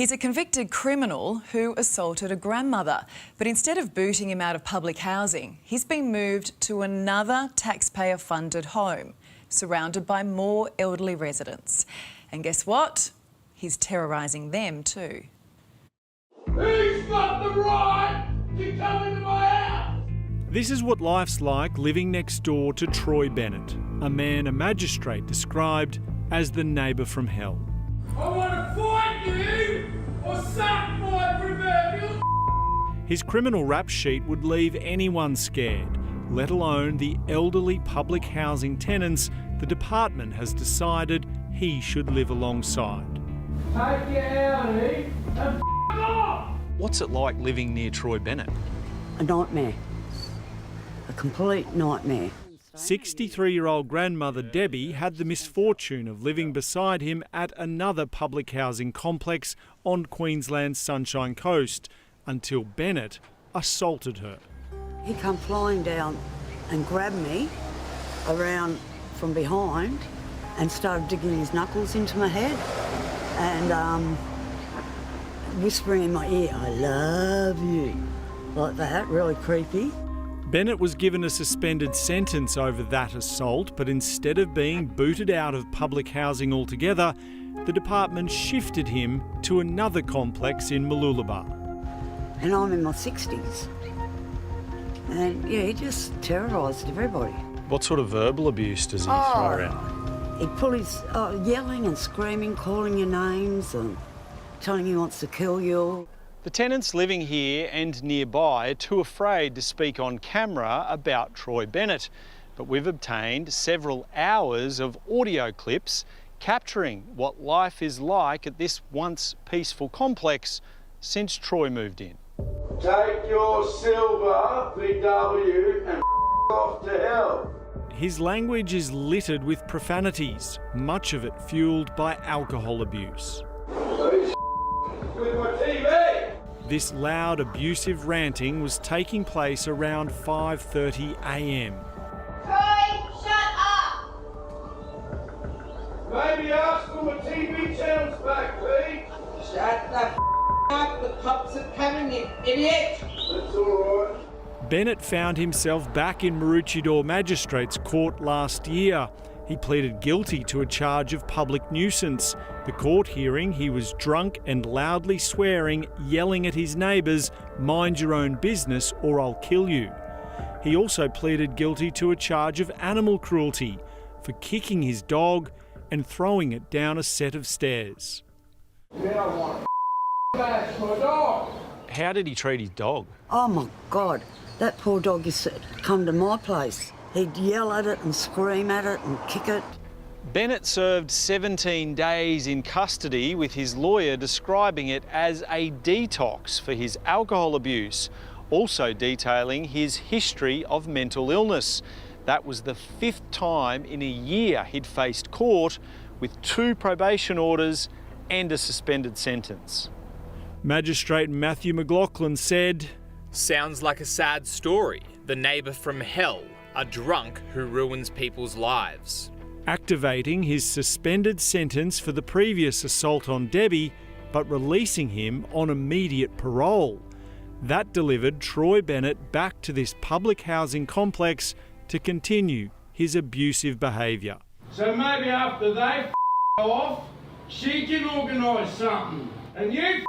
He's a convicted criminal who assaulted a grandmother, but instead of booting him out of public housing, he's been moved to another taxpayer-funded home, surrounded by more elderly residents. And guess what? He's terrorising them too. Who's got the right to come into my house? This is what life's like living next door to Troy Bennett, a man a magistrate described as the neighbour from hell. I want to fight you or suck my proverbial. His criminal rap sheet would leave anyone scared, let alone the elderly public housing tenants the department has decided he should live alongside. Take your Audi and f*** off! What's it like living near Troy Bennett? A nightmare. A complete nightmare. 63-year-old grandmother Debbie had the misfortune of living beside him at another public housing complex on Queensland's Sunshine Coast until Bennett assaulted her. He come flying down and grabbed me around from behind and started digging his knuckles into my head and whispering in my ear, "I love you," like that, really creepy. Bennett was given a suspended sentence over that assault, but instead of being booted out of public housing altogether, the department shifted him to another complex in Mooloolaba. And I'm in my 60s. And yeah, he just terrorised everybody. What sort of verbal abuse does he throw around? He'd pull his yelling and screaming, calling your names and telling you he wants to kill you. The tenants living here and nearby are too afraid to speak on camera about Troy Bennett, but we've obtained several hours of audio clips capturing what life is like at this once peaceful complex since Troy moved in. Take your silver VW and off to hell. His language is littered with profanities, much of it fueled by alcohol abuse. Who's with my TV? This loud, abusive ranting was taking place around 5:30 a.m. Troy, shut up! Maybe ask for my TV channels back, please. Shut the up, the cops are coming, you idiot! That's all right. Bennett found himself back in Maroochydore Magistrates Court last year. He pleaded guilty to a charge of public nuisance. The court hearing, he was drunk and loudly swearing, yelling at his neighbours, "Mind your own business or I'll kill you." He also pleaded guilty to a charge of animal cruelty for kicking his dog and throwing it down a set of stairs. Then I want back my dog. How did he treat his dog? Oh my God, that poor dog used to come to my place. He'd yell at it and scream at it and kick it. Bennett served 17 days in custody, with his lawyer describing it as a detox for his alcohol abuse, also detailing his history of mental illness. That was the 5th time in a year he'd faced court, with 2 probation orders and a suspended sentence. Magistrate Matthew McLaughlin said, "Sounds like a sad story. The neighbour from hell, a drunk who ruins people's lives." activating his suspended sentence for the previous assault on Debbie, but releasing him on immediate parole. That delivered Troy Bennett back to this public housing complex to continue his abusive behaviour. So maybe after they f*** off, she can organise something, and you f***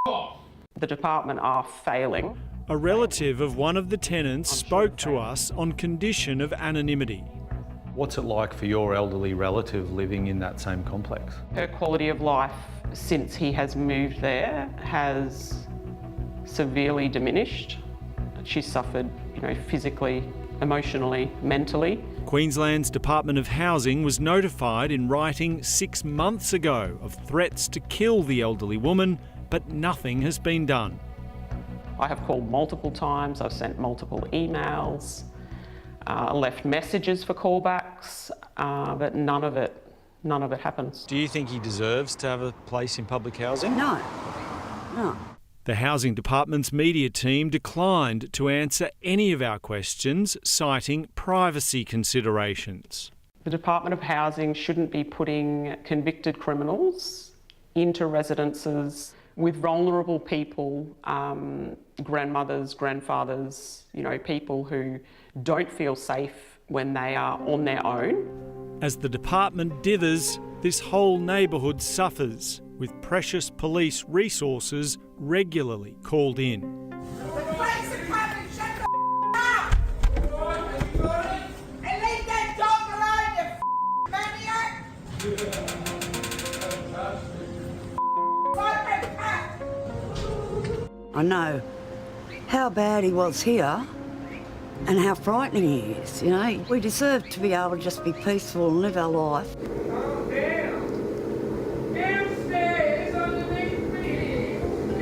off. The department are failing. A relative of one of the tenants spoke to us on condition of anonymity. What's it like for your elderly relative living in that same complex? Her quality of life since he has moved there has severely diminished. She's suffered, physically, emotionally, mentally. Queensland's Department of Housing was notified in writing 6 months ago of threats to kill the elderly woman, but nothing has been done. I have called multiple times, I've sent multiple emails, left messages for callbacks, but none of it happens. Do you think he deserves to have a place in public housing? No. The Housing Department's media team declined to answer any of our questions, citing privacy considerations. The Department of Housing shouldn't be putting convicted criminals into residences With vulnerable people, grandmothers, grandfathers, people who don't feel safe when they are on their own. As the department dithers, this whole neighbourhood suffers, with precious police resources regularly called in. The police are coming, shut the up! And leave that dog alone, you maniac! I know how bad he was here and how frightening he is, We deserve to be able to just be peaceful and live our life. Calm down. Downstairs underneath me.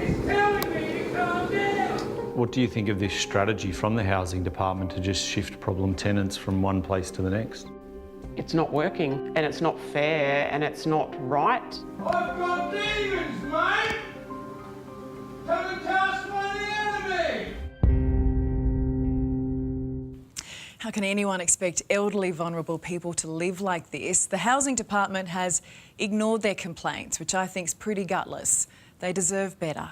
He's telling me to calm down. What do you think of this strategy from the housing department to just shift problem tenants from one place to the next? It's not working, and it's not fair, and it's not right. I've got demons, mate. Come and cast by the enemy. How can anyone expect elderly, vulnerable people to live like this? The Housing Department has ignored their complaints, which I think is pretty gutless. They deserve better.